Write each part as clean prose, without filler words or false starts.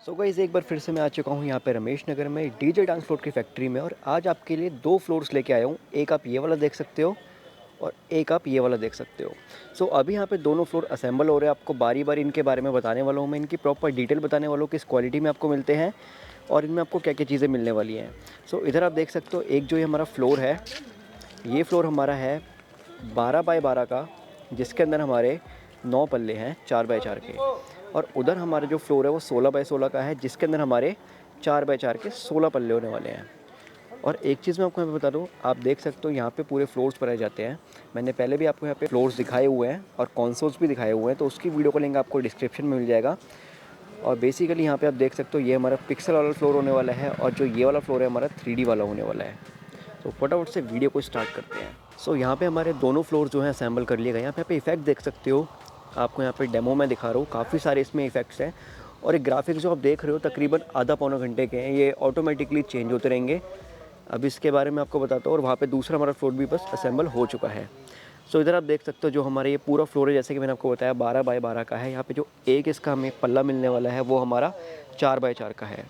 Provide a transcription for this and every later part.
So guys एक बार फिर से मैं आ चुका हूँ यहाँ पे रमेश नगर में डीजे डांस फ्लोर की फैक्ट्री में। और आज आपके लिए दो फ्लोर्स लेके आया हूँ। एक आप ये वाला देख सकते हो और एक आप ये वाला देख सकते हो। सो अभी यहाँ पे दोनों फ्लोर असेंबल हो रहे हैं। आपको बारी बारी इनके बारे में बताने वाला हूँ मैं, इनकी प्रॉपर डिटेल बताने वाला हूँ, किस क्वालिटी में आपको मिलते हैं और इनमें आपको क्या क्या चीज़ें मिलने वाली हैं। सो इधर आप देख सकते हो, एक जो ये हमारा फ्लोर है, ये फ्लोर हमारा है 12 बाय 12 का, जिसके अंदर हमारे 9 पल्ले हैं 4 बाय 4 के। और उधर हमारा जो फ्लोर है वो 16 बाय 16 का है, जिसके अंदर हमारे 4 बाय 4 के 16 पल्ले होने वाले हैं। और एक चीज़ मैं आपको यहाँ पे बता दूँ, आप देख सकते हो यहाँ पे पूरे फ्लोर्स बनाए जाते हैं। मैंने पहले भी आपको यहाँ पे फ्लोर्स दिखाए हुए हैं और कंसोल्स भी दिखाए हुए हैं, तो उसकी वीडियो का लिंक आपको डिस्क्रिप्शन में मिल जाएगा। और बेसिकली यहाँ पे आप देख सकते हो, ये हमारा पिक्सल वाला फ्लोर होने वाला है और जो ये वाला फ्लोर है हमारा 3D वाला होने वाला है। तो फटाफट से वीडियो को स्टार्ट करते हैं। सो यहाँ पे हमारे दोनों फ्लोर जो हैं असेंबल कर लिए गए। यहाँ पे इफेक्ट देख सकते हो, आपको यहाँ पे डेमो में दिखा रहा हूँ, काफ़ी सारे इसमें इफेक्ट्स हैं। और एक ग्राफिक्स जो आप देख रहे हो तकरीबन आधा पौना घंटे के हैं, ये ऑटोमेटिकली चेंज होते रहेंगे। अब इसके बारे में आपको बताता हूँ। और वहाँ पे दूसरा हमारा फ्लोर भी बस असेंबल हो चुका है। सो इधर आप देख सकते हो, जो हमारा ये पूरा फ्लोर है, जैसे कि मैंने आपको बताया 12 बाय 12 का है। यहाँ पे जो एक इसका हमें पल्ला मिलने वाला है वो हमारा 4 बाय 4 का है।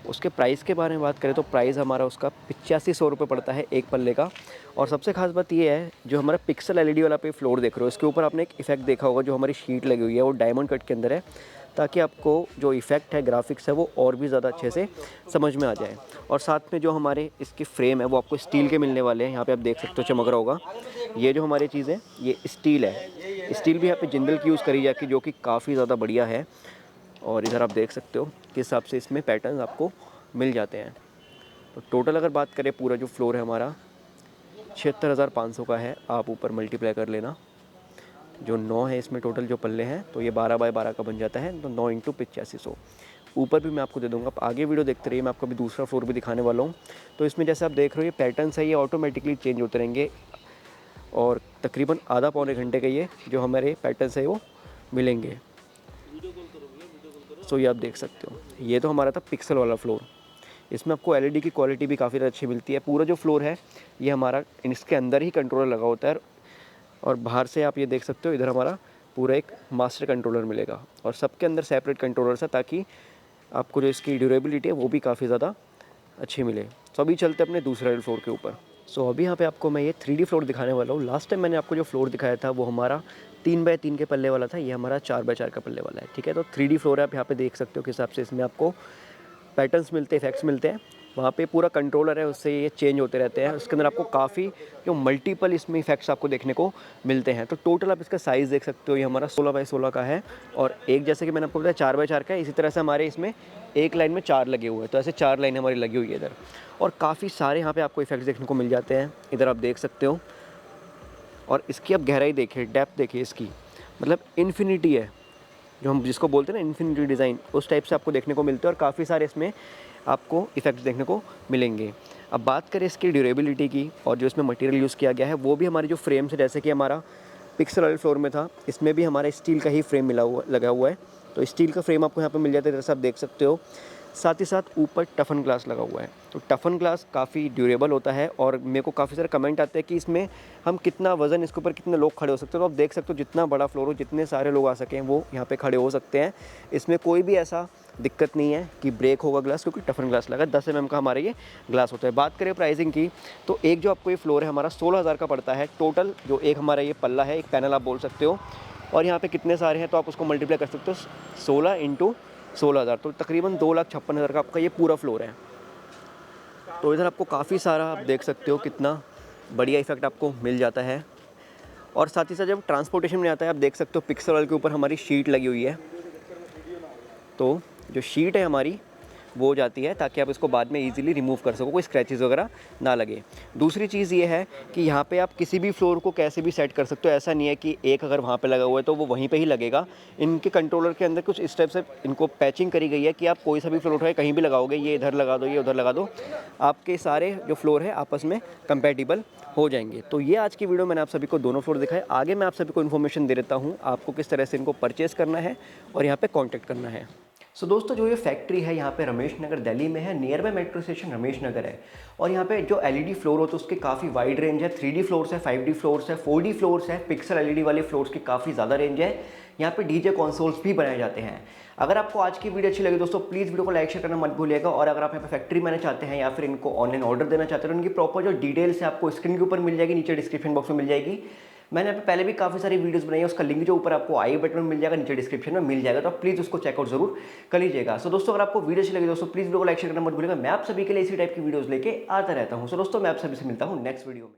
उसके प्राइस के बारे में बात करें तो प्राइस हमारा उसका 8500 रुपये पड़ता है एक पल्ले का। और सबसे खास बात ये है, जो हमारा पिक्सल एलईडी वाला पे फ्लोर देख रहे हो, इसके ऊपर आपने एक इफेक्ट देखा होगा, जो हमारी शीट लगी हुई है वो डायमंड कट के अंदर है, ताकि आपको जो इफेक्ट है, ग्राफिक्स है, वो और भी ज़्यादा अच्छे से समझ में आ जाए। और साथ में जो हमारे इसकी फ्रेम है वो आपको स्टील के मिलने वाले हैं। यहाँ पे आप देख सकते हो, चमक रहा होगा। ये जो हमारी चीज़ है ये स्टील है। स्टील भी यहाँ पे जिंदल की यूज़ करी जाती है, जो कि काफ़ी ज़्यादा बढ़िया है। और इधर आप देख सकते हो किस हिसाब से इसमें पैटर्न आपको मिल जाते हैं। तो टोटल अगर बात करें, पूरा जो फ्लोर है हमारा 76,500 का है। आप ऊपर मल्टीप्लाई कर लेना, जो 9 है इसमें टोटल जो पल्ले हैं, तो ये 12 बाय 12 का बन जाता है। तो 9 इंटू 8500। ऊपर भी मैं आपको दे दूंगा, आप आगे वीडियो देखते रहिए, मैं आपको अभी दूसरा फ्लोर भी दिखाने वाला हूँ। तो इसमें जैसे आप देख रहे हो, ये पैटर्न्स है, ये ऑटोमेटिकली चेंज होते रहेंगे। और तकरीबन आधा पौने घंटे का ये जो हमारे पैटर्न्स है वो मिलेंगे। सो ये आप देख सकते हो, ये तो हमारा था पिक्सल वाला फ्लोर। इसमें आपको एलईडी की क्वालिटी भी काफ़ी अच्छी मिलती है। पूरा जो फ्लोर है ये हमारा, इसके अंदर ही कंट्रोलर लगा होता है। और बाहर से आप ये देख सकते हो, इधर हमारा पूरा एक मास्टर कंट्रोलर मिलेगा और सबके अंदर सेपरेट कंट्रोलर्स है, ताकि आपको जो इसकी ड्यूरेबिलिटी है वो भी काफ़ी ज़्यादा अच्छी मिले। तो अभी चलते अपने दूसरे फ्लोर के ऊपर। सो अभी यहाँ पे आपको मैं ये 3D फ्लोर दिखाने वाला हूँ। लास्ट टाइम मैंने आपको जो फ्लोर दिखाया था वो हमारा 3 बाय 3 के पल्ले वाला था, ये हमारा 4 बाय 4 का पल्ले वाला है। ठीक है, तो 3D फ्लोर है, आप यहाँ पे देख सकते हो किस हिसाब से इसमें आपको पैटर्न्स मिलते हैं, इफेक्ट्स मिलते हैं। वहाँ पे पूरा कंट्रोलर है, उससे ये चेंज होते रहते हैं। उसके अंदर आपको काफ़ी जो मल्टीपल इसमें इफेक्ट्स आपको देखने को मिलते हैं। तो टोटल आप इसका साइज़ देख सकते हो, ये हमारा 16 बाय 16 का है। और एक, जैसे कि मैंने आपको बताया, 4 बाय 4 का है। इसी तरह से हमारे इसमें एक लाइन में 4 लगे हुए हैं, तो ऐसे 4 लाइन हमारी लगी हुई है इधर। और काफ़ी सारे यहाँ पे आपको इफेक्ट्स देखने को मिल जाते हैं, इधर आप देख सकते हो। और इसकी आप गहराई देखिए, डेप्थ देखिए इसकी, मतलब इन्फिनिटी है, जो हम जिसको बोलते हैं ना इन्फिनिटी डिज़ाइन, उस टाइप से आपको देखने को मिलते हैं। और काफ़ी सारे इसमें आपको इफेक्ट्स देखने को मिलेंगे। अब बात करें इसकी ड्यूरेबिलिटी की, और जो इसमें मटेरियल यूज़ किया गया है वो भी हमारी जो फ्रेम्स है, जैसे कि हमारा पिक्सल वाले फ्लोर में था, इसमें भी हमारा स्टील का ही फ्रेम लगा हुआ है। तो स्टील का फ्रेम आपको यहाँ पे मिल जाता है, जैसे आप देख सकते हो। साथ ही साथ ऊपर टफन ग्लास लगा हुआ है। तो टफन ग्लास काफ़ी ड्यूरेबल होता है। और मेरे को काफ़ी सारे कमेंट आते हैं कि इसमें हम कितना वज़न, इसके ऊपर कितने लोग खड़े हो सकते हैं। तो आप देख सकते हो, जितना बड़ा फ्लोर हो, जितने सारे लोग आ सकें वो यहाँ पे खड़े हो सकते हैं। इसमें कोई भी ऐसा दिक्कत नहीं है कि ब्रेक होगा ग्लास, क्योंकि टफन ग्लास लगा 10 mm का हमारा ये ग्लास होता है। बात करें प्राइसिंग की, तो एक जो आपको ये फ्लोर है हमारा 16,000 का पड़ता है टोटल। जो एक हमारा ये पल्ला है, एक पैनल आप बोल सकते हो। और यहाँ पे कितने सारे हैं तो आप उसको मल्टीप्लाई कर सकते हो, 16 इंटू 16,000, तो तकरीबन 2,56,000 का आपका ये पूरा फ्लोर है। तो इधर आपको काफ़ी सारा आप देख सकते हो, कितना बढ़िया इफेक्ट आपको मिल जाता है। और साथ ही साथ जब ट्रांसपोर्टेशन में आता है, आप देख सकते हो पिक्सल वाल के ऊपर हमारी शीट लगी हुई है। तो जो शीट है हमारी वो हो जाती है, ताकि आप इसको बाद में इजीली रिमूव कर सको, कोई स्क्रैचेस वगैरह ना लगे। दूसरी चीज़ ये है कि यहाँ पे आप किसी भी फ्लोर को कैसे भी सेट कर सकते हो। ऐसा नहीं है कि एक अगर वहाँ पे लगा हुआ है तो वो वहीं पे ही लगेगा। इनके कंट्रोलर के अंदर कुछ इस टाइप से इनको पैचिंग करी गई है कि आप कोई सा भी फ्लोर उठाए, कहीं भी लगाओगे, ये इधर लगा दो, ये उधर लगा दो, आपके सारे जो फ्लोर है आपस में कंपैटिबल हो जाएंगे। तो ये आज की वीडियो मैंने आप सभी को दोनों फ्लोर दिखाए। आगे मैं आप सभी को इन्फॉर्मेशन दे देता हूँ आपको किस तरह से इनको परचेज़ करना है और यहाँ पर कॉन्टैक्ट करना है। सो दोस्तों जो ये फैक्ट्री है यहाँ पे रमेश नगर दिल्ली में है, near by metro station Ramesh Nagar है। और यहाँ पे जो एलईडी फ्लोर होते हैं उसके काफ़ी वाइड रेंज है, 3D फ्लोर्स है, 5D फ्लोर्स है, 4D फ्लोर्स है, पिक्सल एलईडी वाले फ्लोर्स की काफ़ी ज़्यादा रेंज है। यहाँ पे डीजे कंसोल्स भी बनाए जाते हैं। अगर आपको आज की वीडियो अच्छी लगी दोस्तों, प्लीज़ वीडियो को लाइक शेयर करना मत भूलिएगा। और अगर आप यहाँ पे फैक्ट्री में आना चाहते हैं या फिर इनको ऑनलाइन ऑर्डर देना चाहते हैं, तो उनकी प्रॉपर जो डिटेल्स है आपको स्क्रीन के ऊपर मिल जाएगी, नीचे डिस्क्रिप्शन बॉक्स में मिल जाएगी। मैंने यहाँ पे पहले भी काफ़ी सारी वीडियोस बनाई है, उसका लिंक जो ऊपर आपको आई बटन में मिल जाएगा, नीचे डिस्क्रिप्शन में मिल जाएगा, तो आप प्लीज़ उसको चेकआउट जरूर कर लीजिएगा। सो दोस्तों अगर आपको वीडियो अच्छी लगी दोस्तों, प्लीज़ वीडियो को लाइक शेयर करना मत भूलिएगा। मैं आप सभी के लिए इसी टाइप की वीडियोस लेके आता रहता हूँ। सो दोस्तों मैं आप सभी से मिलता हूँ नेक्स्ट वीडियो में।